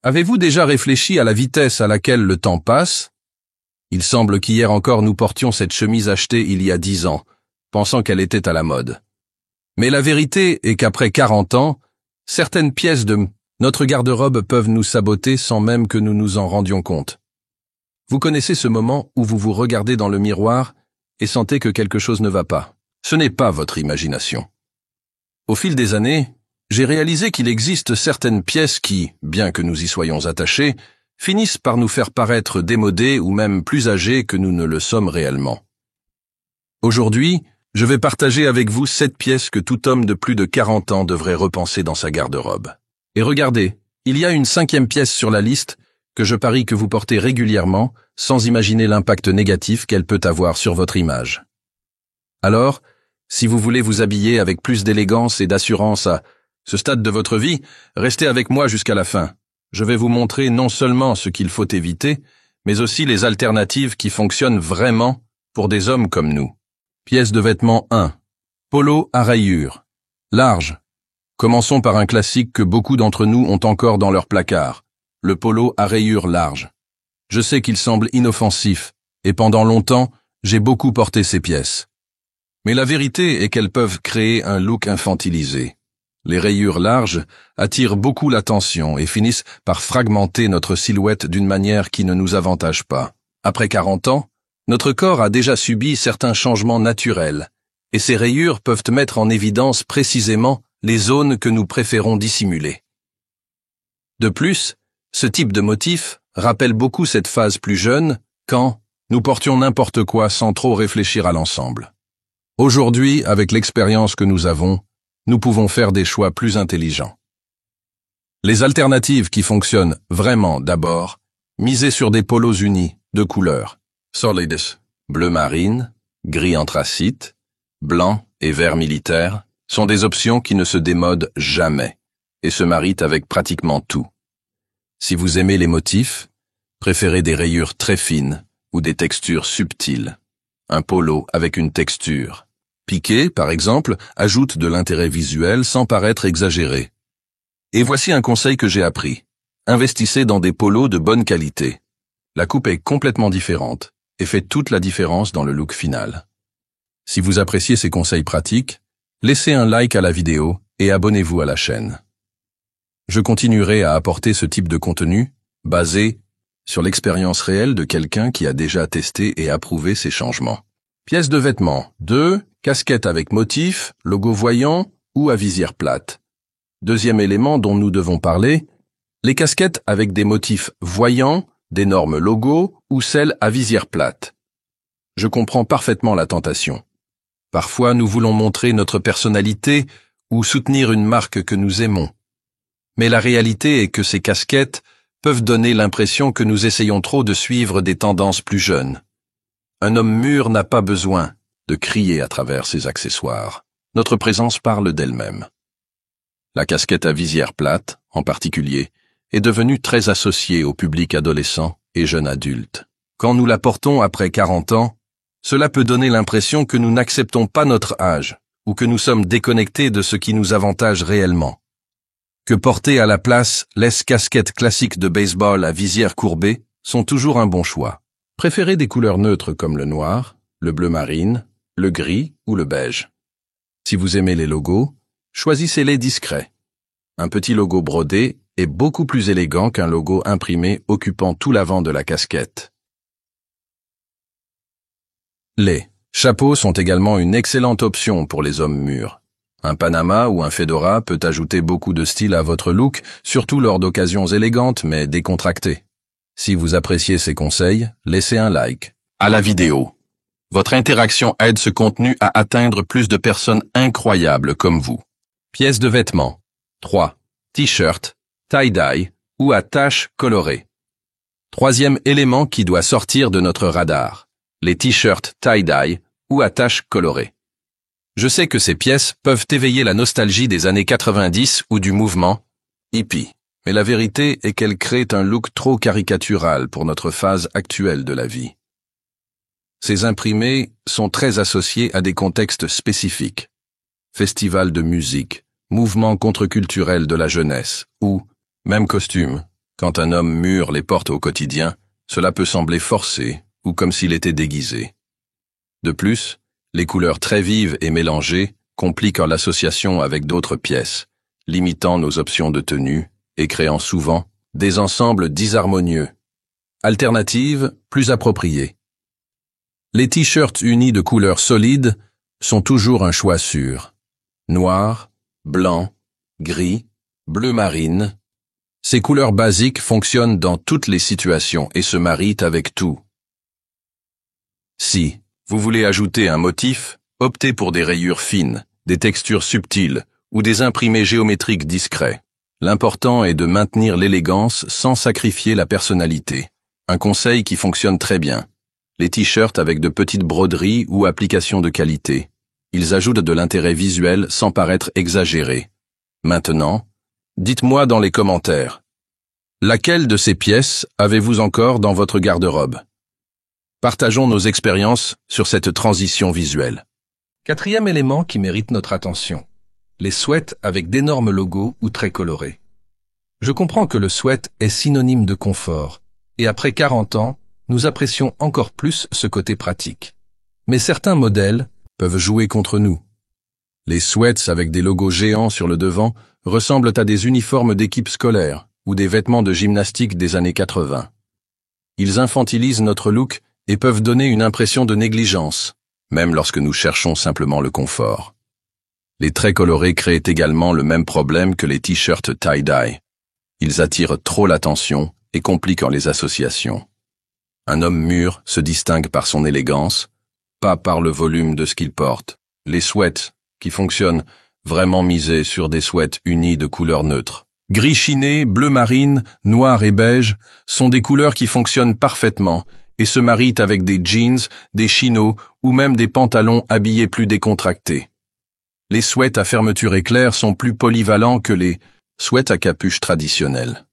Avez-vous déjà réfléchi à la vitesse à laquelle le temps passe? Il semble qu'hier encore nous portions cette chemise achetée il y a 10 ans, pensant qu'elle était à la mode. Mais la vérité est qu'après 40 ans, certaines pièces de notre garde-robe peuvent nous saboter sans même que nous nous en rendions compte. Vous connaissez ce moment où vous vous regardez dans le miroir et sentez que quelque chose ne va pas. Ce n'est pas votre imagination. Au fil des années, j'ai réalisé qu'il existe certaines pièces qui, bien que nous y soyons attachés, finissent par nous faire paraître démodés ou même plus âgés que nous ne le sommes réellement. Aujourd'hui, je vais partager avec vous 7 pièces que tout homme de plus de 40 ans devrait repenser dans sa garde-robe. Et regardez, il y a une 5e pièce sur la liste que je parie que vous portez régulièrement, sans imaginer l'impact négatif qu'elle peut avoir sur votre image. Alors, si vous voulez vous habiller avec plus d'élégance et d'assurance à ce stade de votre vie, restez avec moi jusqu'à la fin. Je vais vous montrer non seulement ce qu'il faut éviter, mais aussi les alternatives qui fonctionnent vraiment pour des hommes comme nous. Pièce de vêtements 1. Polo à rayures. Large. Commençons par un classique que beaucoup d'entre nous ont encore dans leur placard. Le polo à rayures larges. Je sais qu'il semble inoffensif, et pendant longtemps, j'ai beaucoup porté ces pièces. Mais la vérité est qu'elles peuvent créer un look infantilisé. Les rayures larges attirent beaucoup l'attention et finissent par fragmenter notre silhouette d'une manière qui ne nous avantage pas. Après 40 ans, notre corps a déjà subi certains changements naturels, et ces rayures peuvent mettre en évidence précisément les zones que nous préférons dissimuler. De plus, ce type de motif rappelle beaucoup cette phase plus jeune, quand nous portions n'importe quoi sans trop réfléchir à l'ensemble. Aujourd'hui, avec l'expérience que nous avons, nous pouvons faire des choix plus intelligents. Les alternatives qui fonctionnent vraiment d'abord, miser sur des polos unis, de couleurs, solides, bleu marine, gris anthracite, blanc et vert militaire, sont des options qui ne se démodent jamais et se marient avec pratiquement tout. Si vous aimez les motifs, préférez des rayures très fines ou des textures subtiles. Un polo avec une texture piquée, par exemple, ajoute de l'intérêt visuel sans paraître exagéré. Et voici un conseil que j'ai appris. Investissez dans des polos de bonne qualité. La coupe est complètement différente et fait toute la différence dans le look final. Si vous appréciez ces conseils pratiques, laissez un like à la vidéo et abonnez-vous à la chaîne. Je continuerai à apporter ce type de contenu basé sur l'expérience réelle de quelqu'un qui a déjà testé et approuvé ces changements. Pièces de vêtements 2. Casquette avec motif, logo voyant ou à visière plate. Deuxième élément dont nous devons parler, les casquettes avec des motifs voyants, d'énormes logos ou celles à visière plate. Je comprends parfaitement la tentation. Parfois, nous voulons montrer notre personnalité ou soutenir une marque que nous aimons. Mais la réalité est que ces casquettes peuvent donner l'impression que nous essayons trop de suivre des tendances plus jeunes. Un homme mûr n'a pas besoin de crier à travers ses accessoires. Notre présence parle d'elle-même. La casquette à visière plate, en particulier, est devenue très associée au public adolescent et jeune adulte. Quand nous la portons après 40 ans, cela peut donner l'impression que nous n'acceptons pas notre âge ou que nous sommes déconnectés de ce qui nous avantage réellement. Que porter à la place les casquettes classiques de baseball à visière courbée sont toujours un bon choix. Préférez des couleurs neutres comme le noir, le bleu marine, le gris ou le beige. Si vous aimez les logos, choisissez-les discrets. Un petit logo brodé est beaucoup plus élégant qu'un logo imprimé occupant tout l'avant de la casquette. Les chapeaux sont également une excellente option pour les hommes mûrs. Un panama ou un fedora peut ajouter beaucoup de style à votre look, surtout lors d'occasions élégantes mais décontractées. Si vous appréciez ces conseils, laissez un like à la vidéo. Votre interaction aide ce contenu à atteindre plus de personnes incroyables comme vous. Pièces de vêtements 3. T-shirt, tie-dye ou à taches colorées. Troisième élément qui doit sortir de notre radar. Les t-shirts tie-dye ou à taches colorées. Je sais que ces pièces peuvent éveiller la nostalgie des années 90 ou du mouvement hippie, mais la vérité est qu'elles créent un look trop caricatural pour notre phase actuelle de la vie. Ces imprimés sont très associés à des contextes spécifiques. Festivals de musique, mouvements contre-culturels de la jeunesse ou, même costume, Quand un homme mûr les porte au quotidien, cela peut sembler forcé ou comme s'il était déguisé. De plus, les couleurs très vives et mélangées compliquent l'association avec d'autres pièces, limitant nos options de tenue et créant souvent des ensembles disharmonieux. Alternatives plus appropriées. Les t-shirts unis de couleurs solides sont toujours un choix sûr. Noir, blanc, gris, bleu marine. Ces couleurs basiques fonctionnent dans toutes les situations et se marient avec tout. Si vous voulez ajouter un motif, optez pour des rayures fines, des textures subtiles ou des imprimés géométriques discrets. L'important est de maintenir l'élégance sans sacrifier la personnalité. Un conseil qui fonctionne très bien. Les t-shirts avec de petites broderies ou applications de qualité. Ils ajoutent de l'intérêt visuel sans paraître exagérés. Maintenant, dites-moi dans les commentaires. Laquelle de ces pièces avez-vous encore dans votre garde-robe? Partageons nos expériences sur cette transition visuelle. Quatrième élément qui mérite notre attention. Les sweats avec d'énormes logos ou très colorés. Je comprends que le sweat est synonyme de confort, et après 40 ans, nous apprécions encore plus ce côté pratique. Mais certains modèles peuvent jouer contre nous. Les sweats avec des logos géants sur le devant ressemblent à des uniformes d'équipe scolaire ou des vêtements de gymnastique des années 80. Ils infantilisent notre look et peuvent donner une impression de négligence, même lorsque nous cherchons simplement le confort. Les traits colorés créent également le même problème que les t-shirts tie-dye. Ils attirent trop l'attention et compliquent les associations. Un homme mûr se distingue par son élégance, pas par le volume de ce qu'il porte. Les sweats, qui fonctionnent, vraiment misés sur des sweats unis de couleurs neutres. Gris chiné, bleu marine, noir et beige sont des couleurs qui fonctionnent parfaitement et se marient avec des jeans, des chinos ou même des pantalons habillés plus décontractés. Les sweats à fermeture éclair sont plus polyvalents que les sweats à capuche traditionnels.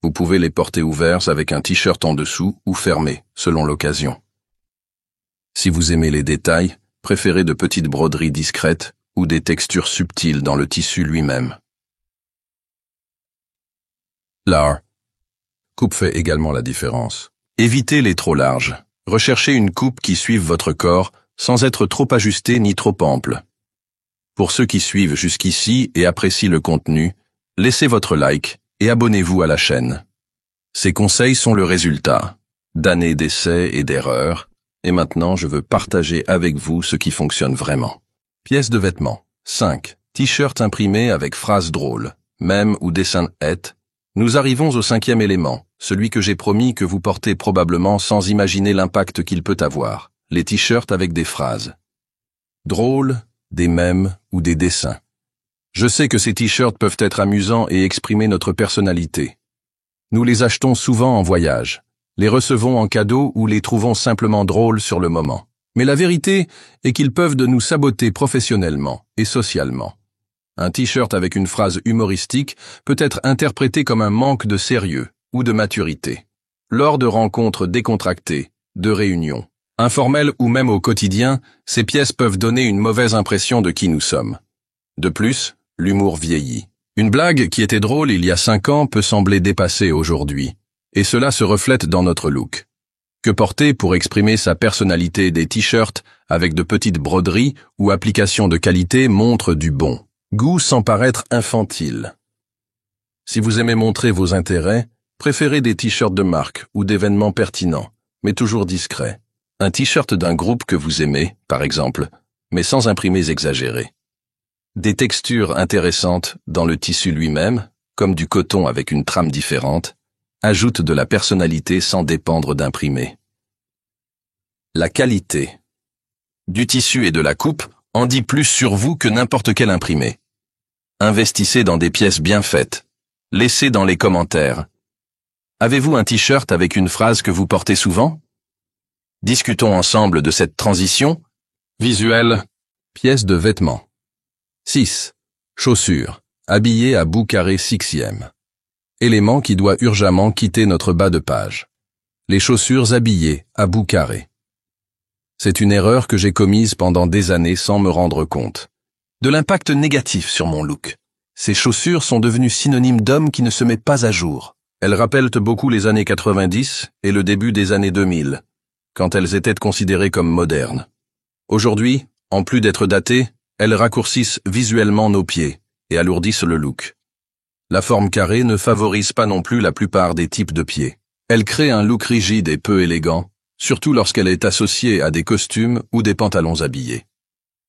Vous pouvez les porter ouverts avec un t-shirt en dessous ou fermés, selon l'occasion. Si vous aimez les détails, préférez de petites broderies discrètes ou des textures subtiles dans le tissu lui-même. La coupe fait également la différence. Évitez les trop larges. Recherchez une coupe qui suive votre corps sans être trop ajustée ni trop ample. Pour ceux qui suivent jusqu'ici et apprécient le contenu, laissez votre like et abonnez-vous à la chaîne. Ces conseils sont le résultat d'années d'essais et d'erreurs, et maintenant je veux partager avec vous ce qui fonctionne vraiment. Pièces de vêtements. 5. T-shirt imprimé avec phrases drôles, mèmes ou dessins hêtes. Nous arrivons au 5e élément, celui que j'ai promis que vous portez probablement sans imaginer l'impact qu'il peut avoir. Les t-shirts avec des phrases drôles, des mèmes ou des dessins. Je sais que ces t-shirts peuvent être amusants et exprimer notre personnalité. Nous les achetons souvent en voyage, les recevons en cadeau ou les trouvons simplement drôles sur le moment. Mais la vérité est qu'ils peuvent nous saboter professionnellement et socialement. Un t-shirt avec une phrase humoristique peut être interprété comme un manque de sérieux ou de maturité. Lors de rencontres décontractées, de réunions, informelles ou même au quotidien, ces pièces peuvent donner une mauvaise impression de qui nous sommes. De plus, l'humour vieillit. Une blague qui était drôle il y a 5 ans peut sembler dépassée aujourd'hui, et cela se reflète dans notre look. Que porter pour exprimer sa personnalité? Des t-shirts avec de petites broderies ou applications de qualité montrent du bon goût sans paraître infantile. Si vous aimez montrer vos intérêts, préférez des t-shirts de marque ou d'événements pertinents, mais toujours discrets. Un t-shirt d'un groupe que vous aimez, par exemple, mais sans imprimés exagérés. Des textures intéressantes dans le tissu lui-même, comme du coton avec une trame différente, ajoutent de la personnalité sans dépendre d'imprimés. La qualité du tissu et de la coupe en dit plus sur vous que n'importe quel imprimé. Investissez dans des pièces bien faites. Laissez dans les commentaires. Avez-vous un t-shirt avec une phrase que vous portez souvent? Discutons ensemble de cette transition visuelle. Pièces de vêtements. 6. Chaussures. Habillées à bout carré 6e. Élément qui doit urgemment quitter notre bas de page. Les chaussures habillées à bout carré. C'est une erreur que j'ai commise pendant des années sans me rendre compte. De l'impact négatif sur mon look. Ces chaussures sont devenues synonymes d'homme qui ne se met pas à jour. Elles rappellent beaucoup les années 90 et le début des années 2000, quand elles étaient considérées comme modernes. Aujourd'hui, en plus d'être datées, elles raccourcissent visuellement nos pieds et alourdissent le look. La forme carrée ne favorise pas non plus la plupart des types de pieds. Elle crée un look rigide et peu élégant, surtout lorsqu'elle est associée à des costumes ou des pantalons habillés.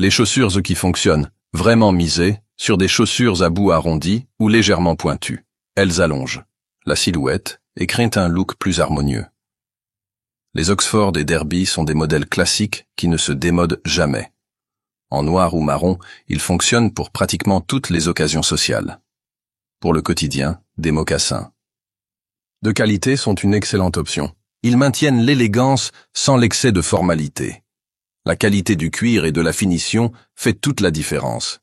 Les chaussures qui fonctionnent, vraiment misées, sur des chaussures à bout arrondi ou légèrement pointues. Elles allongent la silhouette et créent un look plus harmonieux. Les Oxford et Derby sont des modèles classiques qui ne se démodent jamais. En noir ou marron, ils fonctionnent pour pratiquement toutes les occasions sociales. Pour le quotidien, des mocassins de qualité sont une excellente option. Ils maintiennent l'élégance sans l'excès de formalité. La qualité du cuir et de la finition fait toute la différence.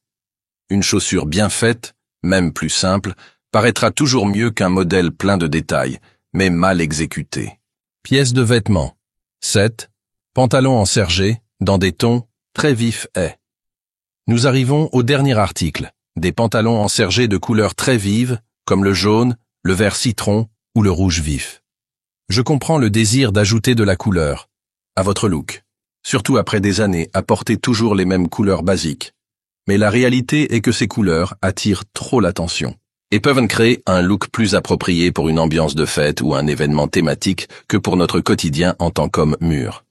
Une chaussure bien faite, même plus simple, paraîtra toujours mieux qu'un modèle plein de détails, mais mal exécuté. Pièces de vêtements. 7. Pantalons en sergé, dans des tons très vifs et. Nous arrivons au dernier article. Des pantalons en sergé de couleurs très vives, comme le jaune, le vert citron ou le rouge vif. Je comprends le désir d'ajouter de la couleur à votre look, surtout après des années à porter toujours les mêmes couleurs basiques. Mais la réalité est que ces couleurs attirent trop l'attention et peuvent créer un look plus approprié pour une ambiance de fête ou un événement thématique que pour notre quotidien en tant qu'homme mûr.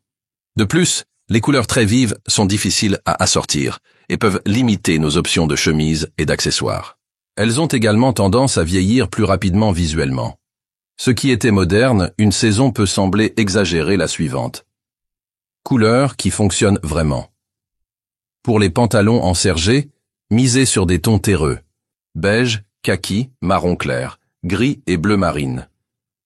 De plus, les couleurs très vives sont difficiles à assortir et peuvent limiter nos options de chemises et d'accessoires. Elles ont également tendance à vieillir plus rapidement visuellement. Ce qui était moderne, une saison peut sembler exagérer la suivante. Couleurs qui fonctionnent vraiment. Pour les pantalons en sergé, misez sur des tons terreux. Beige, kaki, marron clair, gris et bleu marine.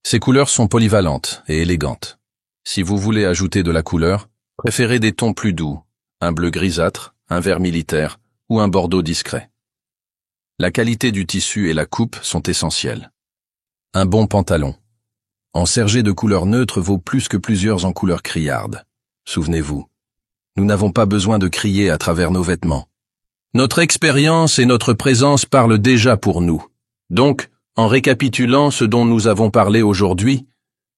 Ces couleurs sont polyvalentes et élégantes. Si vous voulez ajouter de la couleur, préférez des tons plus doux, un bleu grisâtre, un vert militaire ou un bordeaux discret. La qualité du tissu et la coupe sont essentielles. Un bon pantalon en sergé de couleur neutre vaut plus que plusieurs en couleur criarde. Souvenez-vous, nous n'avons pas besoin de crier à travers nos vêtements. Notre expérience et notre présence parlent déjà pour nous. Donc, en récapitulant ce dont nous avons parlé aujourd'hui,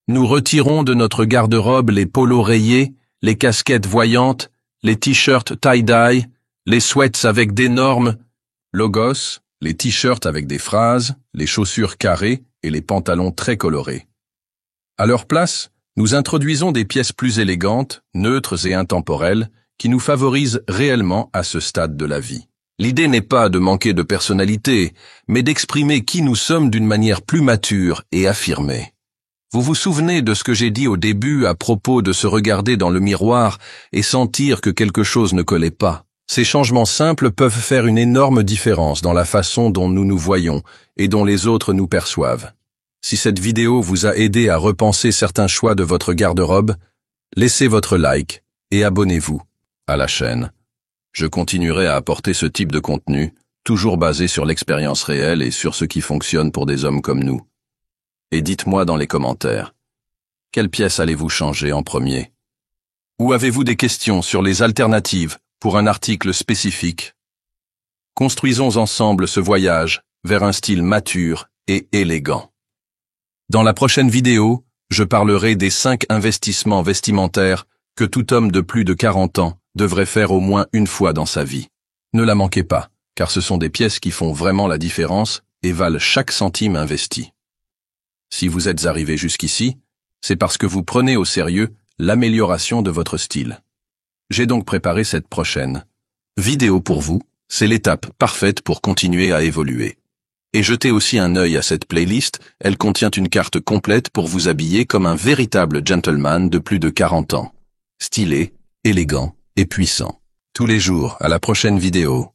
nous retirons de notre garde-robe les polos rayés, les casquettes voyantes, les t-shirts tie-dye, les sweats avec d'énormes logos, les t-shirts avec des phrases, les chaussures carrées et les pantalons très colorés. À leur place, nous introduisons des pièces plus élégantes, neutres et intemporelles, qui nous favorisent réellement à ce stade de la vie. L'idée n'est pas de manquer de personnalité, mais d'exprimer qui nous sommes d'une manière plus mature et affirmée. Vous vous souvenez de ce que j'ai dit au début à propos de se regarder dans le miroir et sentir que quelque chose ne collait pas. Ces changements simples peuvent faire une énorme différence dans la façon dont nous nous voyons et dont les autres nous perçoivent. Si cette vidéo vous a aidé à repenser certains choix de votre garde-robe, laissez votre like et abonnez-vous à la chaîne. Je continuerai à apporter ce type de contenu, toujours basé sur l'expérience réelle et sur ce qui fonctionne pour des hommes comme nous. Et dites-moi dans les commentaires, quelle pièce allez-vous changer en premier? Ou avez-vous des questions sur les alternatives pour un article spécifique? Construisons ensemble ce voyage vers un style mature et élégant. Dans la prochaine vidéo, je parlerai des 5 investissements vestimentaires que tout homme de plus de 40 ans devrait faire au moins une fois dans sa vie. Ne la manquez pas, car ce sont des pièces qui font vraiment la différence et valent chaque centime investi. Si vous êtes arrivé jusqu'ici, c'est parce que vous prenez au sérieux l'amélioration de votre style. J'ai donc préparé cette prochaine vidéo pour vous, c'est l'étape parfaite pour continuer à évoluer. Et jetez aussi un œil à cette playlist, elle contient une carte complète pour vous habiller comme un véritable gentleman de plus de 40 ans. Stylé, élégant et puissant. Tous les jours, à la prochaine vidéo.